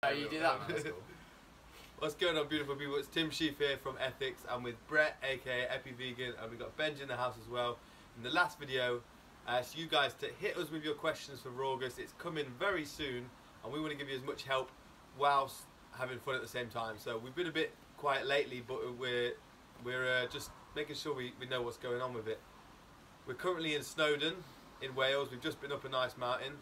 How you do that, man? That's cool. What's going on, beautiful people? It's Tim Sheaf here from Ethics. I'm with Brett, aka Epivegan, and we've got Benj in the house as well. In the last video, I asked you guys to hit us with your questions for RAWGUST. It's coming very soon, and we want to give you as much help whilst having fun at the same time. So we've been a bit quiet lately, but we're just making sure we know what's going on with it. We're currently in Snowdon, in Wales. We've just been up a nice mountain,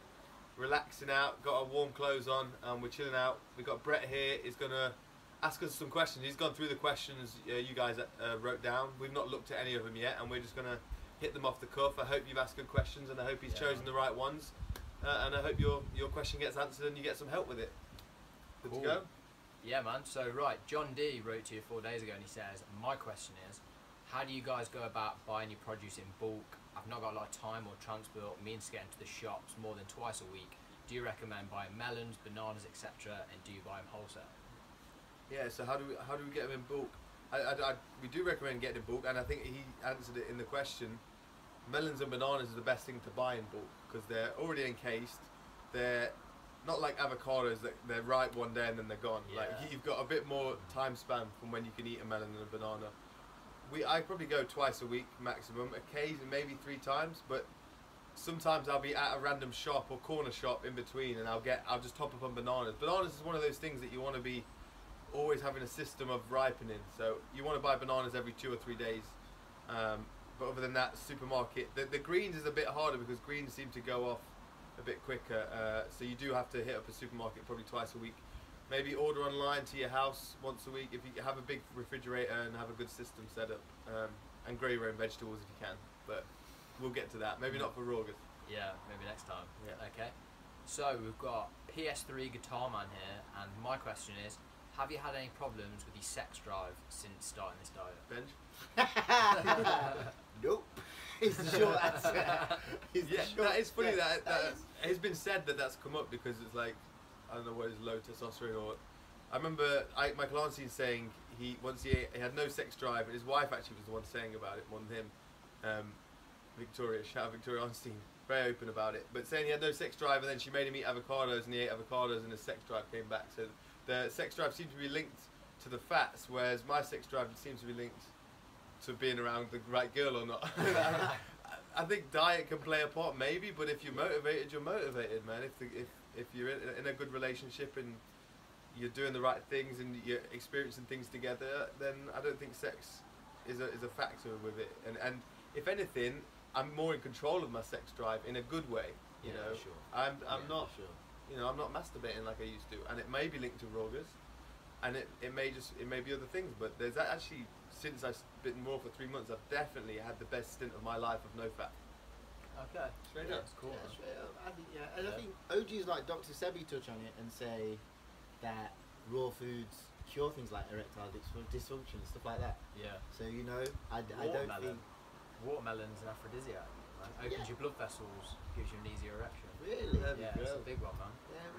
relaxing out, got our warm clothes on, and we're chilling out. We've got Brett here, he's going to ask us some questions. He's gone through the questions you guys wrote down. We've not looked at any of them yet, and we're just going to hit them off the cuff. I hope you've asked good questions, and I hope he's chosen the right ones. And I hope your question gets answered and you get some help with it. Good to go? Yeah, man. So, right, John D wrote to you 4 days ago, and he says, my question is, how do you guys go about buying your produce in bulk? I've not got a lot of time or transport means to get into the shops more than twice a week. Do you recommend buying melons, bananas, etc., and do you buy them wholesale? Yeah, so how do we get them in bulk? We do recommend getting in bulk, and I think he answered it in the question. Melons and bananas are the best thing to buy in bulk because they're already encased. They're not like avocados that they're ripe one day and then they're gone. Yeah. Like you've got a bit more time span from when you can eat a melon and a banana. I probably go twice a week maximum, occasionally maybe 3 times, but sometimes I'll be at a random shop or corner shop in between, and I'll just top up on bananas. Bananas is one of those things that you want to be always having a system of ripening. So you want to buy bananas every 2 or 3 days. But other than that, supermarket, the greens is a bit harder because greens seem to go off a bit quicker. So you do have to hit up a supermarket probably twice a week. Maybe order online to your house once a week if you have a big refrigerator and have a good system set up. And grow your own vegetables if you can. But we'll get to that. Maybe not for RAWGUST. Yeah, maybe next time. Yeah. Okay. So we've got PS3 Guitar Man here, and my question is, have you had any problems with your sex drive since starting this diet? Benj? Nope. It's the short answer. That is funny. That has been said that's come up because it's like, I don't know what is low testosterone or. I remember Michael Arnstein saying he had no sex drive, and his wife actually was the one saying about it more than him. Victoria, shout out Victoria Arnstein, very open about it. But saying he had no sex drive, and then she made him eat avocados, and he ate avocados, and his sex drive came back. So the sex drive seemed to be linked to the fats, whereas my sex drive seems to be linked to being around the right girl or not. I think diet can play a part, maybe, but if you're motivated, you're motivated, man. If you're in a good relationship and you're doing the right things and you're experiencing things together, then I don't think sex is a factor with it. And if anything, I'm more in control of my sex drive in a good way. You know, sure. I'm not. Sure. You know, I'm not masturbating like I used to, and it may be linked to RAWGUST, and it may be other things. But there's actually, since I've been raw for 3 months, I've definitely had the best stint of my life of no fat. Okay. Straight up. That's cool. Yeah, straight up. I think, yeah. And I think OGs like Dr. Sebi touch on it and say that raw foods cure things like erectile dysfunction and stuff like that. Yeah. So, you know, I don't think... Watermelon's an aphrodisiac. Opens your blood vessels, gives you an easier erection. Really? Yeah, it's a big one, man.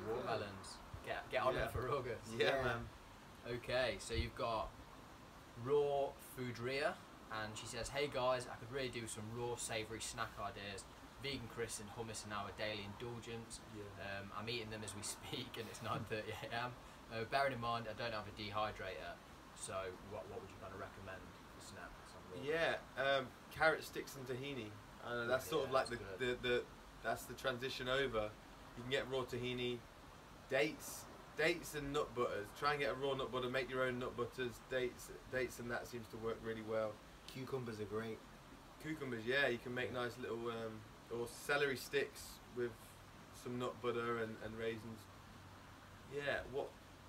Watermelons. Get on it for RAWGUST. Yeah, man. Okay, so you've got Raw Foodria, and she says, hey guys, I could really do some raw savoury snack ideas. Vegan crisps and hummus are now a daily indulgence. Yeah. I'm eating them as we speak, and it's 9:30 AM. Bearing in mind, I don't have a dehydrator, so what would you kind of recommend for snacks on raw? Yeah, carrot sticks and tahini. That's sort of like that's the transition over. You can get raw tahini, dates and nut butters. Try and get a raw nut butter. Make your own nut butters. Dates and that seems to work really well. Cucumbers are great. Cucumbers, yeah, you can make nice little or celery sticks with some nut butter and raisins. Yeah,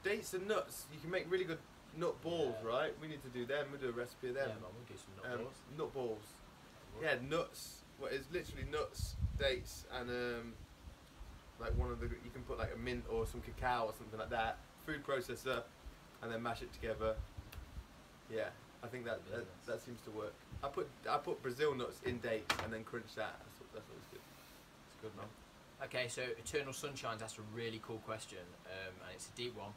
dates and nuts. You can make really good nut balls, right? We need to do them. We'll do a recipe of them. Yeah, man, we'll do some nut balls. Nut balls. Yeah, nuts. What is literally nuts, dates, and like you can put like a mint or some cacao or something like that. Food processor, and then mash it together. Yeah, I think that seems to work. I put Brazil nuts in dates and then crunch that. That's always good. It's good, man. Okay, so Eternal Sunshine's asked a really cool question, and it's a deep one.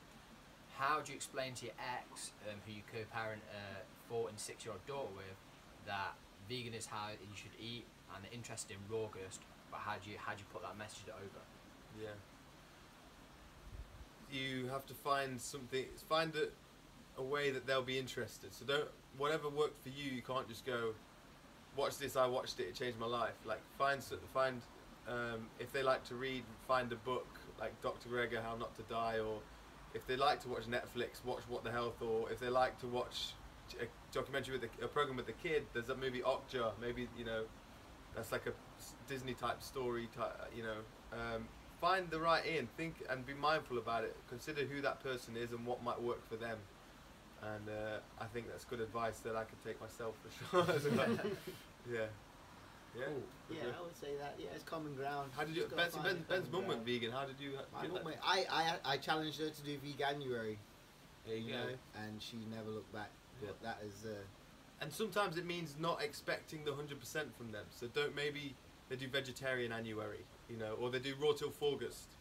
How do you explain to your ex, who you co-parent a 4 and 6-year-old daughter with, that vegan is how you should eat, and they're interested in RAWGUST, but how do you put that message over? Yeah. you have to find something, find a way that they'll be interested. So don't, whatever worked for you, you can't just go, watch this, I watched it, it changed my life. Like find if they like to read, find a book like Dr. Greger, How Not to Die, or if they like to watch Netflix, watch What the Health, or if they like to watch a documentary with a program with the kid, there's that movie Okja, maybe, you know, that's like a Disney type story type, you know. Find the right in, think and be mindful about it, consider who that person is and what might work for them. And I think that's good advice that I could take myself for sure as well. Yeah. Yeah. Cool. Yeah, I would say that. Yeah, it's common ground. How did you? Ben's mum went vegan. How did you? My mum went. I challenged her to do veganuary. There you go. And she never looked back. Yeah. But that is. And sometimes it means not expecting the 100% from them. So don't, maybe they do vegetarian annuary, you know, or they do raw till August.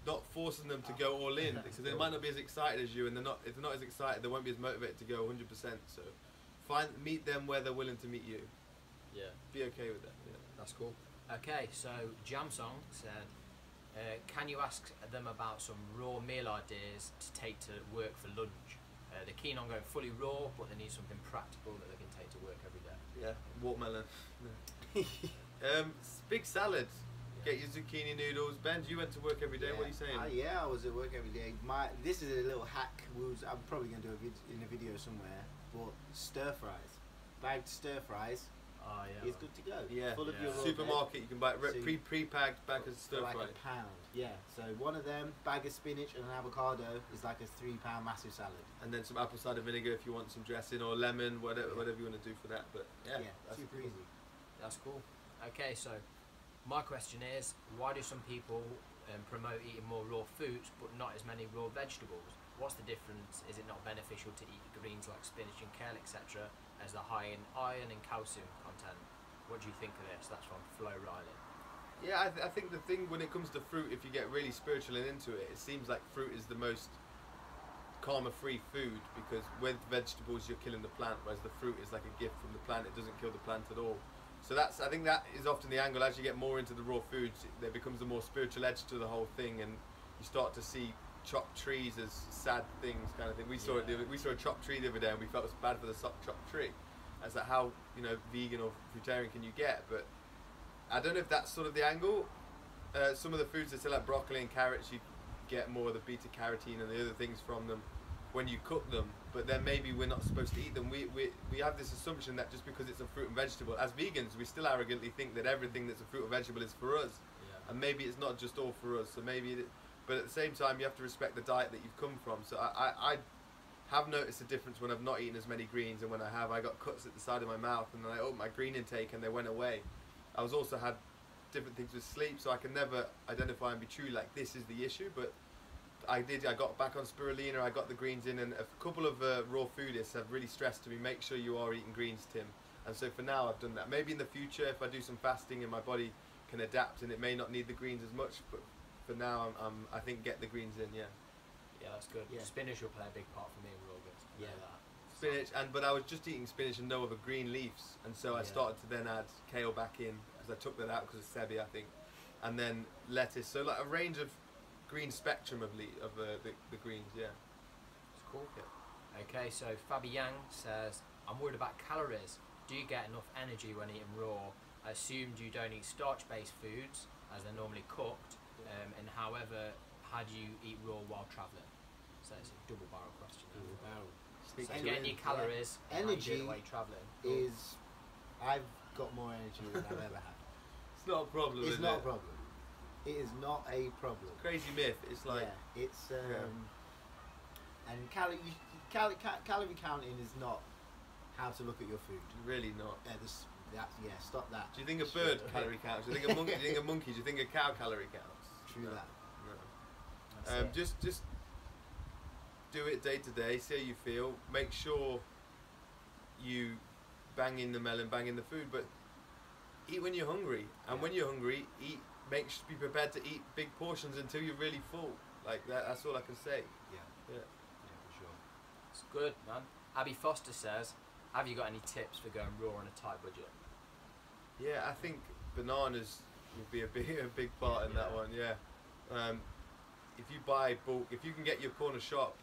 Not forcing them to go all in, because they might not be as excited as you, and if they're not as excited, they won't be as motivated to go 100%. So meet them where they're willing to meet you. Yeah. Be okay with that. Yeah. That's cool. Okay, so Jamsong said, can you ask them about some raw meal ideas to take to work for lunch? They're keen on going fully raw, but they need something practical that they can take to work every day. Yeah, watermelon. Big salad. Get your zucchini noodles. Ben, you went to work every day. Yeah. What are you saying? Yeah, I was at work every day. This is a little hack. I'm probably going to do in a video somewhere. But stir fries. Bagged stir fries. Oh, yeah. Is good to go. Yeah. Full of your raw Supermarket, you can buy So pre-packed bag of stir like fry. a pound. Yeah. So one of them, bag of spinach and an avocado, is like a £3 massive salad. And then some apple cider vinegar if you want some dressing, or lemon, whatever you want to do for that. But yeah, that's super cool. easy. That's cool. Okay, so my question is, why do some people promote eating more raw foods but not as many raw vegetables? What's the difference? Is it not beneficial to eat greens like spinach and kale, etc., as they're high in iron and calcium content? What do you think of this? That's from Flo Riley. Yeah, I think the thing when it comes to fruit, if you get really spiritual and into it, it seems like fruit is the most karma-free food, because with vegetables you're killing the plant, whereas the fruit is like a gift from the plant. It doesn't kill the plant at all. So I think that is often the angle. As you get more into the raw foods, there becomes a more spiritual edge to the whole thing, and you start to see chopped trees as sad things, kind of thing. We saw a chopped tree the other day, and we felt it was bad for the chopped tree. As like, how, you know, vegan or fruitarian can you get? But I don't know if that's sort of the angle. Some of the foods that say like broccoli and carrots, you get more of the beta carotene and the other things from them when you cook them, but then maybe we're not supposed to eat them. We have this assumption that just because it's a fruit and vegetable, as vegans we still arrogantly think that everything that's a fruit or vegetable is for us. Yeah. And maybe it's not just all for us, so but at the same time you have to respect the diet that you've come from. So I have noticed a difference when I've not eaten as many greens, and when I got cuts at the side of my mouth, and then I opened my green intake and they went away. I was also had different things with sleep, so I can never identify and be true like this is the issue, but I got back on spirulina, I got the greens in, and a couple of raw foodists have really stressed to me, make sure you are eating greens, Tim. And so for now I've done that. Maybe in the future if I do some fasting and my body can adapt and it may not need the greens as much, but for now I think get the greens in, yeah. Yeah, that's good. Yeah. Spinach will play a big part for me in RAWGUST. Yeah. That. Spinach, but I was just eating spinach and no other green leaves, and so I started to then add kale back in, because I took that out because of Sebi, I think, and then lettuce, so like a range of green spectrum of the greens, yeah. It's cool. Yeah. Okay, so Fabi Yang says, I'm worried about calories. Do you get enough energy when eating raw? I assumed you don't eat starch-based foods as they're normally cooked, and however, how do you eat raw while travelling? So it's a double barrel question. Speak So to getting it. your calories, Yeah. and how you do Energy it while you're travelling. I've got more energy than I've ever had. It's not a problem, It's is not a it? problem. It is not a problem. Crazy myth. It's like yeah, it's and calorie counting is not how to look at your food. really not. Stop that. Do you think a bird calorie counts? Do you think a monkey? Do you think a monkey? Do you think a cow calorie counts? True No. that. No. That's it. Just do it day to day. See how you feel. Make sure you bang in the melon, bang in the food, but eat when you're hungry. And Yeah. when you're hungry, eat. Be prepared to eat big portions until you're really full. Like that. That's all I can say. Yeah. Yeah. Yeah, for sure. It's good, man. Abby Foster says, have you got any tips for going raw on a tight budget? Yeah, I think bananas would be a big part in that Yeah. one. Yeah. if you buy bulk, if you can get your corner shop,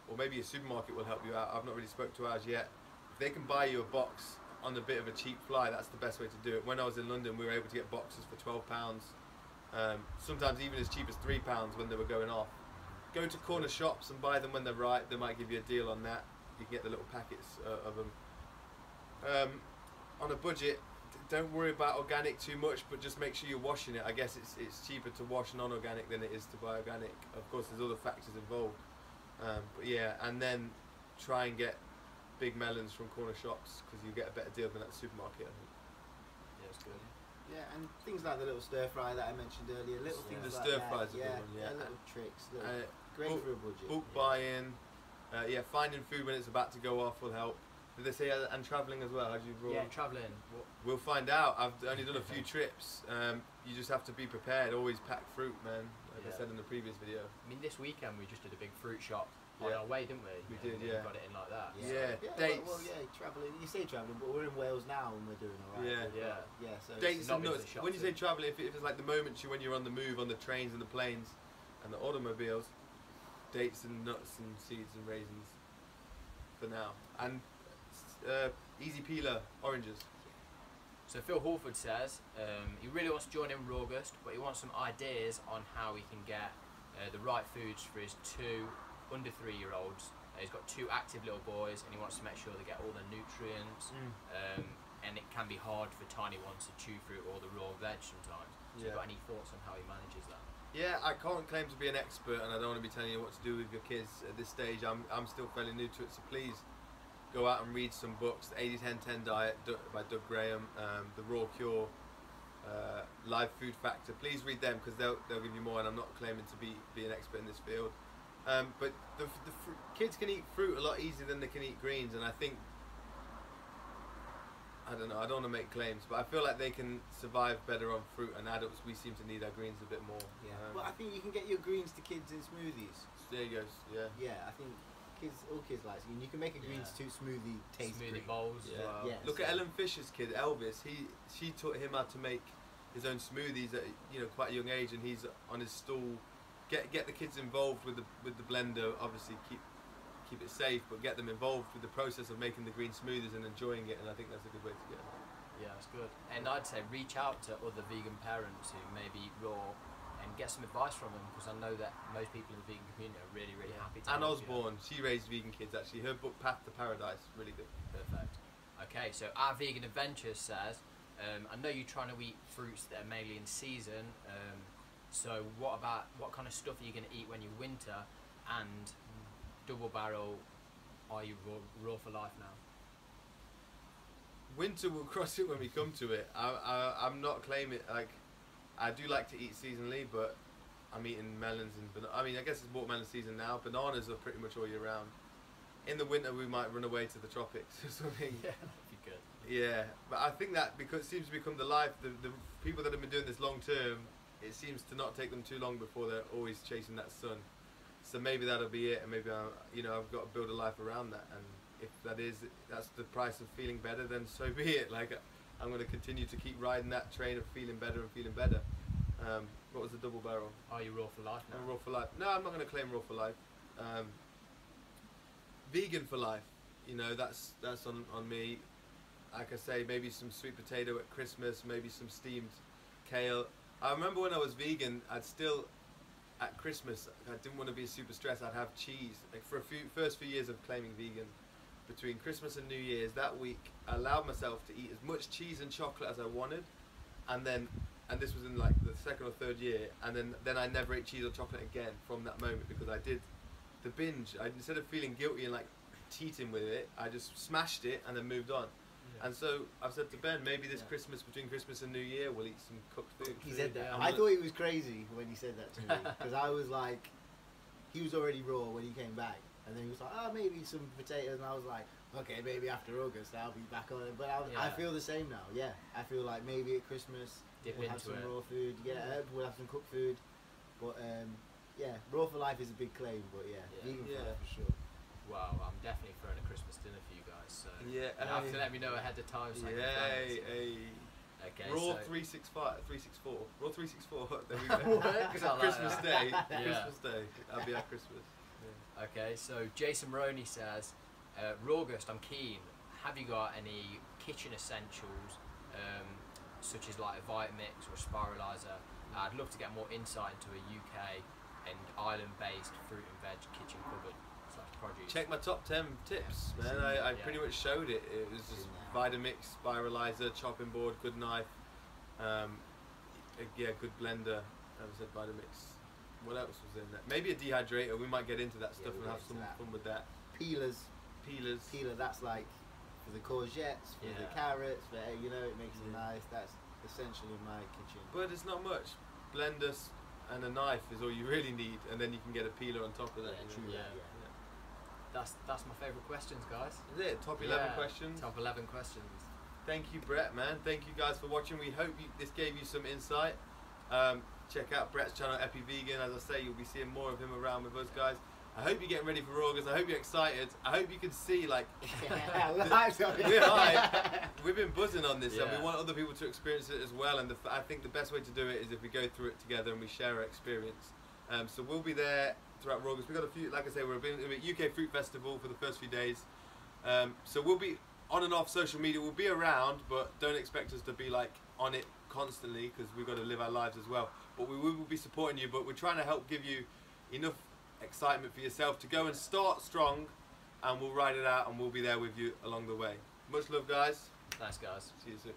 or maybe a supermarket will help you out. I've not really spoke to ours yet. If they can buy you a box on a bit of a cheap fly, that's the best way to do it. When I was in London, we were able to get boxes for £12. Sometimes even as cheap as £3 when they were going off. Go to corner shops and buy them when they're ripe. They might give you a deal on that. You can get the little packets of them. On a budget, don't worry about organic too much, but just make sure you're washing it. I guess it's cheaper to wash non-organic than it is to buy organic. Of course, there's other factors involved. But yeah, and then try and get big melons from corner shops because you get a better deal than at the supermarket, I think. Yeah, it's good. Yeah, and things like the little stir fry that I mentioned earlier, little things The like stir that. fry's a good one, yeah. Little tricks, great for a budget. Bulk buy-in, yeah, finding food when it's about to go off will help. Did they say and travelling as well? How do you roll? Yeah, travelling. We'll find out. I've only done a few trips. You just have to be prepared. Always pack fruit, man. Like I said in the previous video. I mean, this weekend we just did a big fruit shop on Yeah. our way, didn't we? We did, And yeah. We got it in like that. Yeah. Yeah, Dates. well, yeah, travelling. You say travelling, but we're in Wales now and we're doing alright. Yeah. Yeah. So Dates not and been to nuts. the When you shops, say travelling, if it's like the moments when you're on the move, on the trains and the planes and the automobiles, dates and nuts and seeds and raisins for now. And easy peeler oranges. So Phil Hawford says he really wants to join in RAWGUST, but he wants some ideas on how he can get the right foods for his 2 under 3-year-olds. He's got 2 active little boys, and he wants to make sure they get all the nutrients. And it can be hard for tiny ones to chew through all the raw veg sometimes. So Yeah. you got any thoughts on how he manages that? Yeah, I can't claim to be an expert, and I don't want to be telling you what to do with your kids at this stage. I'm still fairly new to it, so please go out and read some books. The 80-10-10 Diet by Doug Graham, The Raw Cure, Live Food Factor. Please read them because they'll give you more, and I'm not claiming to be an expert in this field. But the kids can eat fruit a lot easier than they can eat greens, and I think, I don't know, I don't want to make claims, but I feel like they can survive better on fruit, and adults, we seem to need our greens a bit more. Yeah. Well, I think you can get your greens to kids in smoothies. There you go, yeah. Yeah, I think all kids like it. And you can make a greens to smoothie taste Smoothie green. bowls as Yeah. well. Yeah. Look at Ellen Fisher's kid, Elvis. She taught him how to make his own smoothies at quite a young age, and he's on his stool. Get the kids involved with the blender. Obviously, keep it safe, but get them involved with the process of making the green smoothies and enjoying it. And I think that's a good way to get them. Yeah, that's good. And I'd say reach out to other vegan parents who maybe eat raw and get some advice from them, because I know that most people in the vegan community are really, really happy to Anne help you. Osborne, she raised vegan kids actually. Her book Path to Paradise, really good. Perfect. Okay, so our vegan adventures says, I know you're trying to eat fruits that are mainly in season. So what kind of stuff are you going to eat when you winter? And double barrel, are you raw for life now? Winter will cross it when we come to it. I'm not claiming, like, I do like to eat seasonally, but I'm eating melons and I mean, I guess it's watermelon season now. Bananas are pretty much all year round. In the winter, we might run away to the tropics or something. Yeah, that'd be good. Yeah, but I think that because it seems to become the life, the people that have been doing this long term, it seems to not take them too long before they're always chasing that sun. So maybe that'll be it, and maybe I've got to build a life around that. And if that's the price of feeling better, then so be it. Like, I'm going to continue to keep riding that train of feeling better and feeling better. What was the double barrel? Are you raw for life now? I'm raw for life. No, I'm not going to claim raw for life. Vegan for life. That's on me. Like I say, maybe some sweet potato at Christmas, maybe some steamed kale. I remember when I was vegan, at Christmas, I didn't want to be super stressed. I'd have cheese. Like for first few years of claiming vegan, between Christmas and New Year's, that week, I allowed myself to eat as much cheese and chocolate as I wanted, and this was in like the second or third year, and then I never ate cheese or chocolate again from that moment, because I did the binge. Instead of feeling guilty and like cheating with it, I just smashed it and then moved on. Yeah. And so I've said to Ben, maybe this Christmas, between Christmas and New Year, we'll eat some cooked food. He said that. Yeah. I thought he was crazy when he said that to me, because I was like, he was already raw when he came back, and then he was like, maybe some potatoes, and I was like, okay, maybe after August I'll be back on it. But I feel the same now. Yeah, I feel like maybe at Christmas we'll have some raw food. Yeah, we'll have some cooked food. But yeah, raw for life is a big claim, but vegan for life for sure. Wow, I'm definitely throwing a Christmas dinner for you guys. So Yeah, you have to let me know ahead of time. So I can plan it. Okay, Raw so 364. Raw 364. There we go. Christmas Day. Christmas Day. That'll be our Christmas. Yeah. Okay, so Jason Roney says, RAWGUST, I'm keen. Have you got any kitchen essentials, such as like a Vitamix or a spiralizer? I'd love to get more insight into a UK and Ireland-based fruit and veg kitchen cupboard / produce. Check my top 10 tips, man. I pretty much showed it. It was just Vitamix, spiralizer, chopping board, good knife, good blender. As I said, Vitamix. What else was in there? Maybe a dehydrator. We might get into that stuff and have some fun with that. Peeler, that's like for the courgettes, for the carrots, for, you know, it makes it nice. That's essential in my kitchen. But it's not much. Blender and a knife is all you really need, and then you can get a peeler on top of that. That's my favourite questions, guys. Is it? Top 11 questions? Top 11 questions. Thank you, Brett, man. Thank you guys for watching. We hope this gave you some insight. Check out Brett's channel, Epivegan. As I say, you'll be seeing more of him around with us guys. I hope you're getting ready for RAWGUST. I hope you're excited. I hope you can see, like, we're hyped. We've been buzzing on this, and we want other people to experience it as well. And I think the best way to do it is if we go through it together and we share our experience. So we'll be there throughout RAWGUST. We've got a few, like I say, we're at UK Fruit Festival for the first few days. So we'll be on and off social media. We'll be around, but don't expect us to be like on it constantly, because we've got to live our lives as well. But we will be supporting you, but we're trying to help give you enough excitement for yourself to go and start strong, and we'll ride it out and we'll be there with you along the way. Much love, guys. Thanks, guys. See you soon.